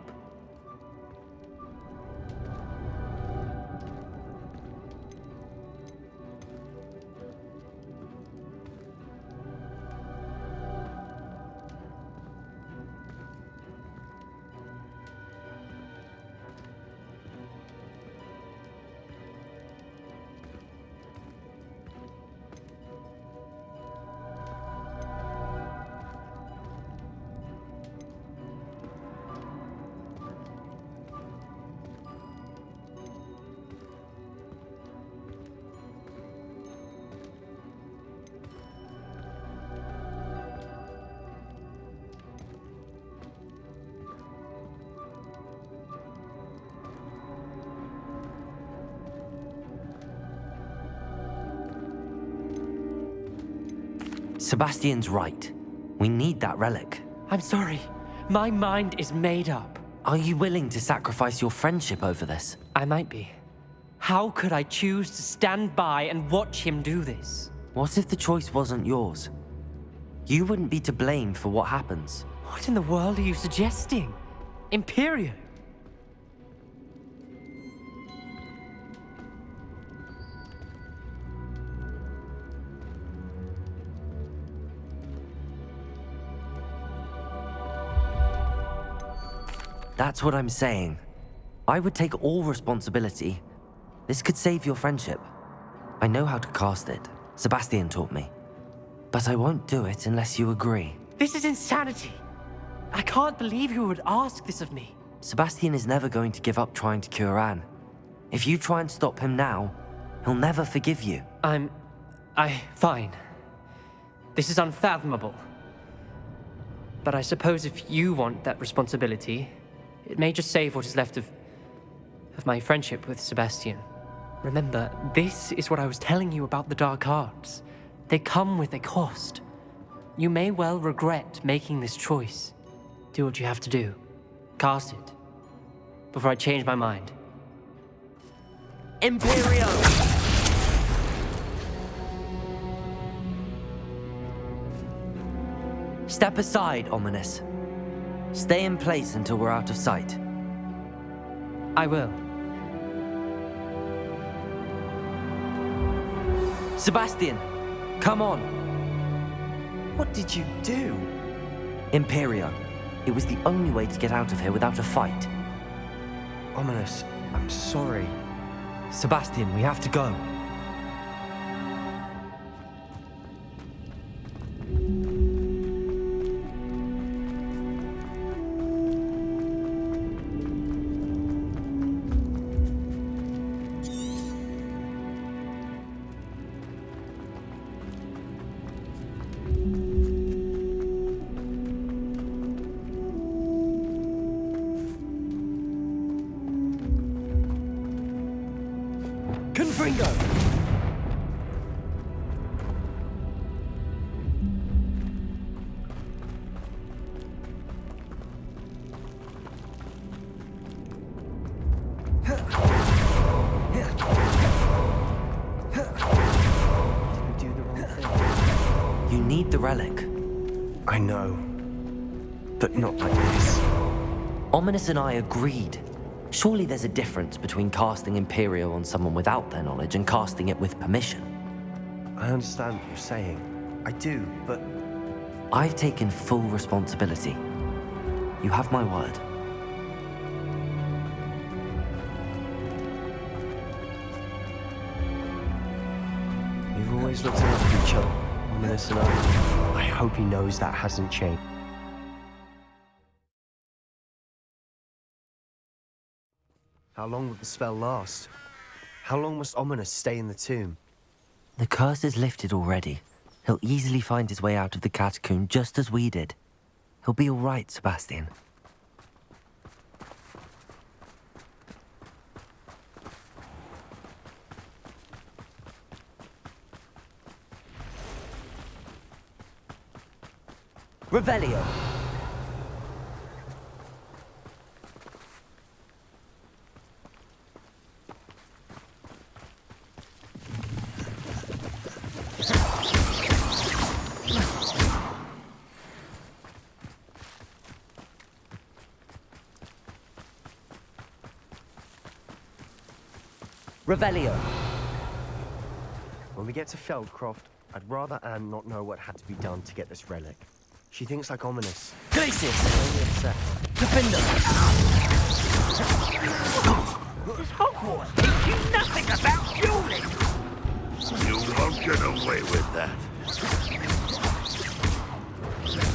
Sebastian's right. We need that relic. I'm sorry. My mind is made up. Are you willing to sacrifice your friendship over this? I might be. How could I choose to stand by and watch him do this? What if the choice wasn't yours? You wouldn't be to blame for what happens. What in the world are you suggesting? IMPERIO? That's what I'm saying. I would take all responsibility. This could save your friendship. I know how to cast it. Sebastian taught me. But I won't do it unless you agree. This is insanity. I can't believe you would ask this of me. Sebastian is never going to give up trying to cure Anne. If you try and stop him now, he'll never forgive you. Fine. This is unfathomable. But I suppose if you want that responsibility, it may just save what is left of my friendship with Sebastian. Remember, this is what I was telling you about the dark arts. They come with a cost. You may well regret making this choice. Do what you have to do. Cast it. Before I change my mind. Imperio! Step aside, Ominous. Stay in place until we're out of sight. I will. Sebastian, come on. What did you do? Imperio. It was the only way to get out of here without a fight. Ominous, I'm sorry. Sebastian, we have to go. You need the relic. I know. But not like this. Ominous and I agreed. Surely there's a difference between casting Imperio on someone without their knowledge and casting it with permission. I understand what you're saying. I do, but... I've taken full responsibility. You have my word. We've always looked out for each other, Ominous and I. I hope he knows that hasn't changed. How long will the spell last? How long must Ominous stay in the tomb? The curse is lifted already. He'll easily find his way out of the catacomb just as we did. He'll be all right, Sebastian. Revelio. Revelio. When we get to Feldcroft, I'd rather Anne not know what had to be done to get this relic. She thinks like Ominous. Glacius! Only upset. Defender! Does Hogwarts teach you nothing about dueling? You won't get away with that.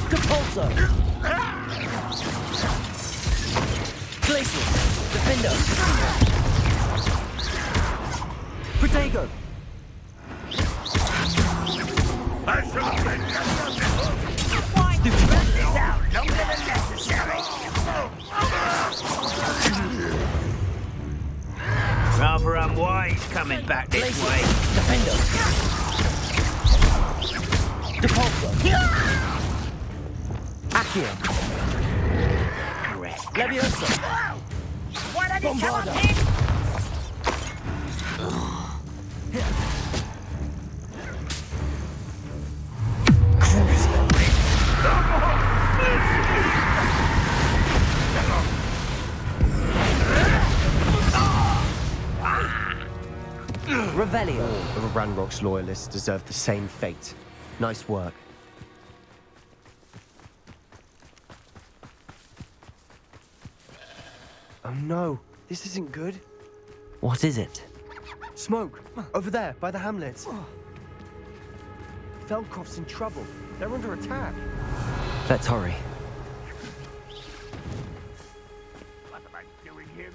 Depulso! Glacius! Defender! Protego! I shall take Why do you run this out longer than necessary? Rather unwise coming back this Glacius! way. Defender! Depulso! Accio! Leviosa! Why don't you come up Bombarda! here? Revelio. All of Ranrock's loyalists deserve the same fate. Nice work. Oh no, this isn't good. What is it? Smoke! Over there, by the hamlet. Feldcroft's in trouble. They're under attack. Let's hurry. What am I doing here?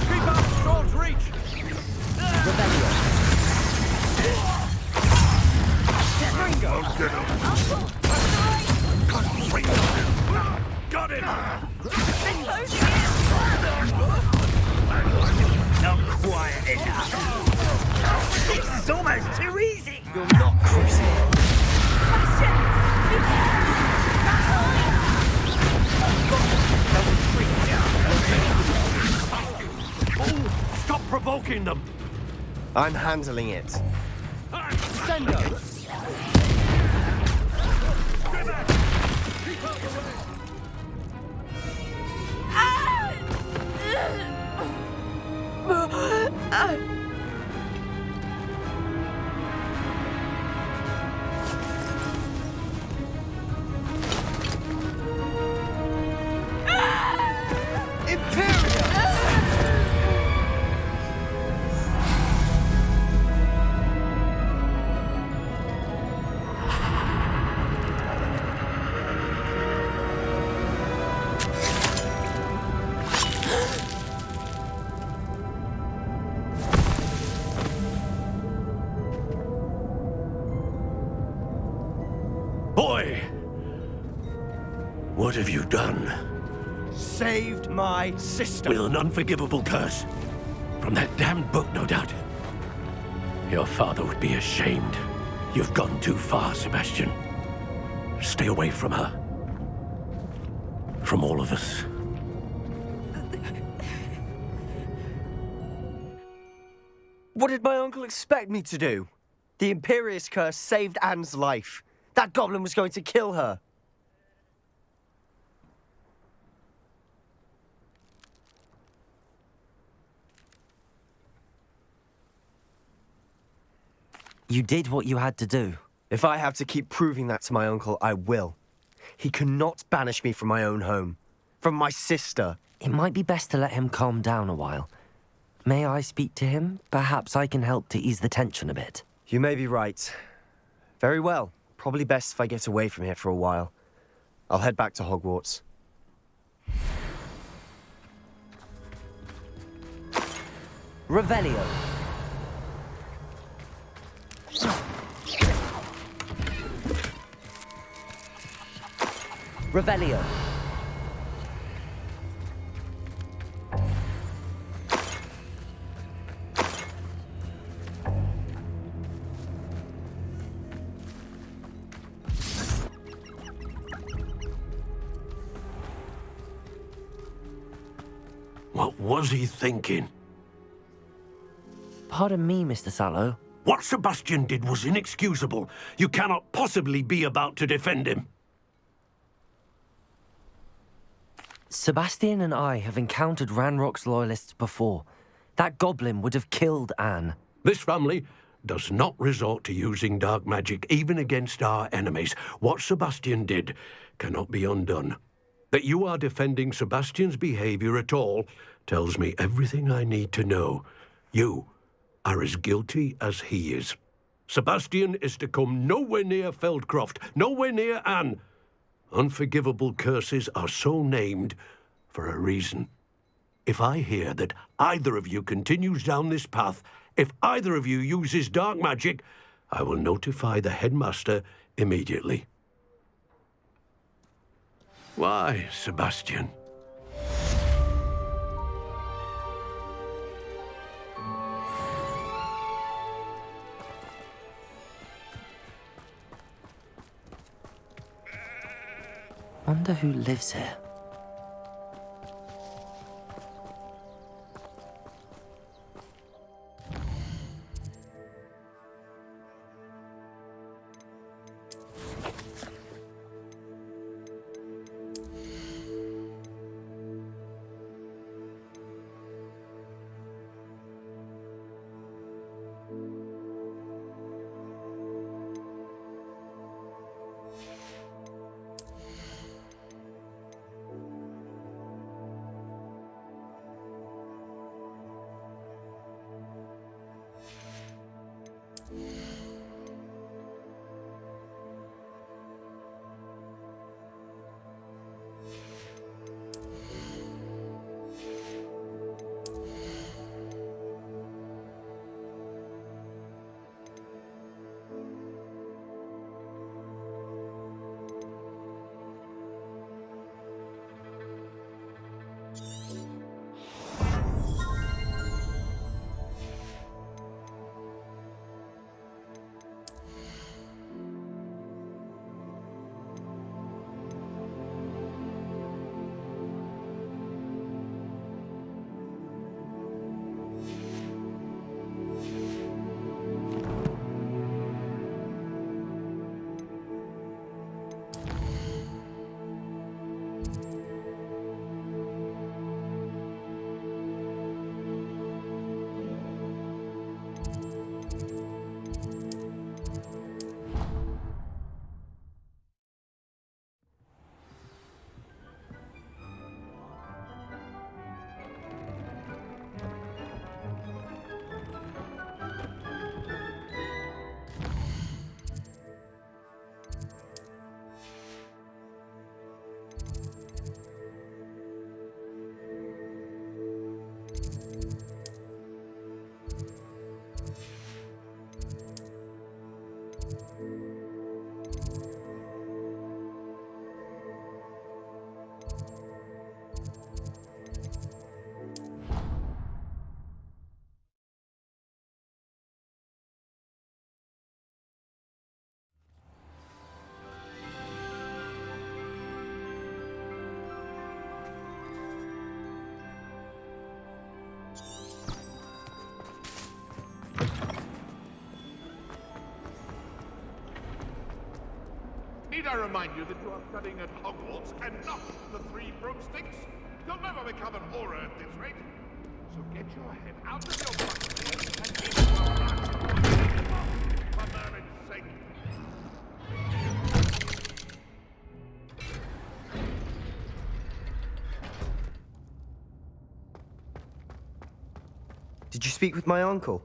Keep up, Sword's reach! Got him! Not quiet enough. This is almost too easy. You're not cruising. Stop provoking them! I'm handling it. Sendo! Imperio! Boy! What have you done? Saved my sister. With an unforgivable curse. From that damned book, no doubt. Your father would be ashamed. You've gone too far, Sebastian. Stay away from her. From all of us. What did my uncle expect me to do? The Imperious curse saved Anne's life. That goblin was going to kill her. You did what you had to do. If I have to keep proving that to my uncle, I will. He cannot banish me from my own home. From my sister. It might be best to let him calm down a while. May I speak to him? Perhaps I can help to ease the tension a bit. You may be right. Very well. Probably best if I get away from here for a while. I'll head back to Hogwarts. Revelio. Revelio. What was he thinking? Pardon me, Mr. Sallow. What Sebastian did was inexcusable. You cannot possibly be about to defend him. Sebastian and I have encountered Ranrock's loyalists before. That goblin would have killed Anne. This family does not resort to using dark magic, even against our enemies. What Sebastian did cannot be undone. That you are defending Sebastian's behavior at all tells me everything I need to know. You are as guilty as he is. Sebastian is to come nowhere near Feldcroft, nowhere near Anne. Unforgivable curses are so named for a reason. If I hear that either of you continues down this path, if either of you uses dark magic, I will notify the headmaster immediately. Why, Sebastian? Wonder who lives here. I remind you that you are studying at Hogwarts and not the Three Broomsticks? You'll never become an aura at this rate. So get your head out of your butt and keep for Merlin's sake. Did you speak with my uncle?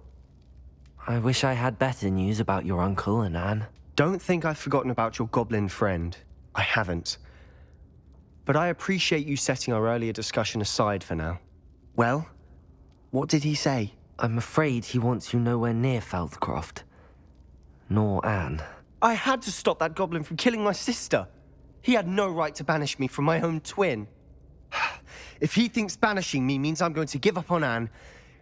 I wish I had better news about your uncle and Anne. Don't think I've forgotten about your goblin friend. I haven't. But I appreciate you setting our earlier discussion aside for now. Well, what did he say? I'm afraid he wants you nowhere near Feldcroft. Nor Anne. I had to stop that goblin from killing my sister. He had no right to banish me from my own twin. If he thinks banishing me means I'm going to give up on Anne,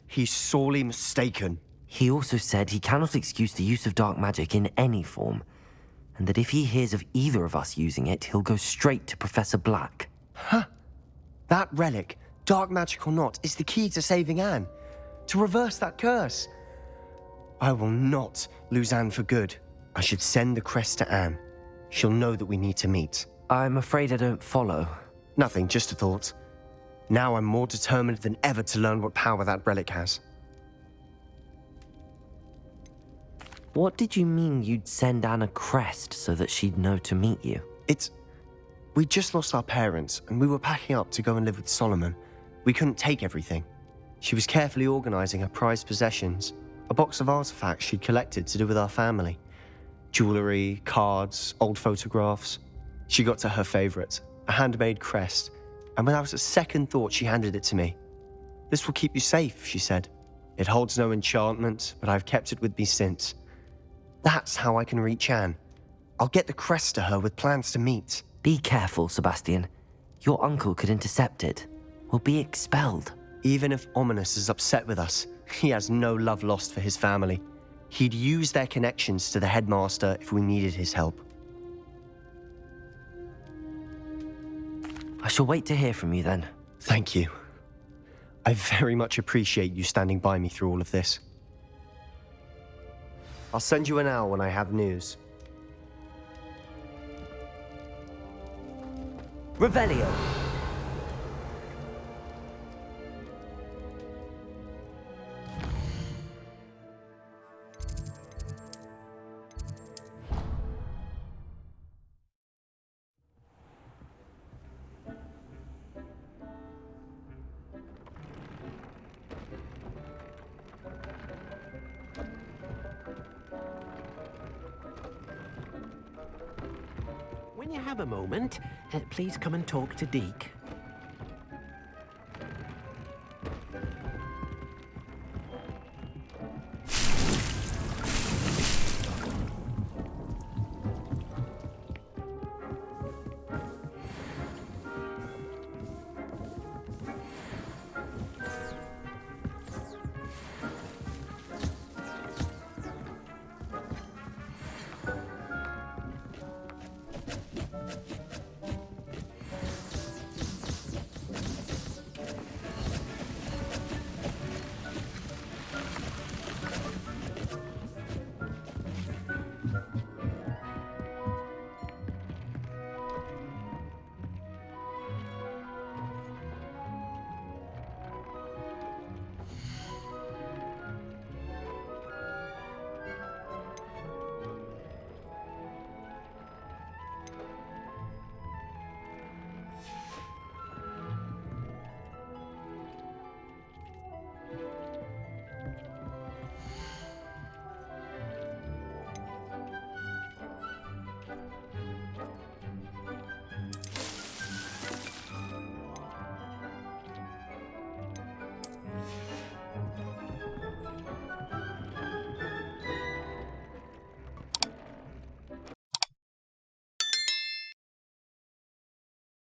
he's sorely mistaken. He also said he cannot excuse the use of dark magic in any form, and that if he hears of either of us using it, he'll go straight to Professor Black. Huh? That relic, dark magic or not, is the key to saving Anne. To reverse that curse. I will not lose Anne for good. I should send the crest to Anne. She'll know that we need to meet. I'm afraid I don't follow. Nothing, just a thought. Now I'm more determined than ever to learn what power that relic has. What did you mean you'd send Anne a crest so that she'd know to meet you? We just lost our parents, and we were packing up to go and live with Solomon. We couldn't take everything. She was carefully organizing her prized possessions, a box of artifacts she'd collected to do with our family. Jewelry, cards, old photographs. She got to her favorite, a handmade crest, and without a second thought, she handed it to me. "This will keep you safe," she said. "It holds no enchantment, but I've kept it with me since. That's how I can reach Anne. I'll get the crest to her with plans to meet." Be careful, Sebastian. Your uncle could intercept it. We'll be expelled. Even if Ominous is upset with us, he has no love lost for his family. He'd use their connections to the headmaster if we needed his help. I shall wait to hear from you then. Thank you. I very much appreciate you standing by me through all of this. I'll send you an owl when I have news. Revelio. When you have a moment, please come and talk to Deke.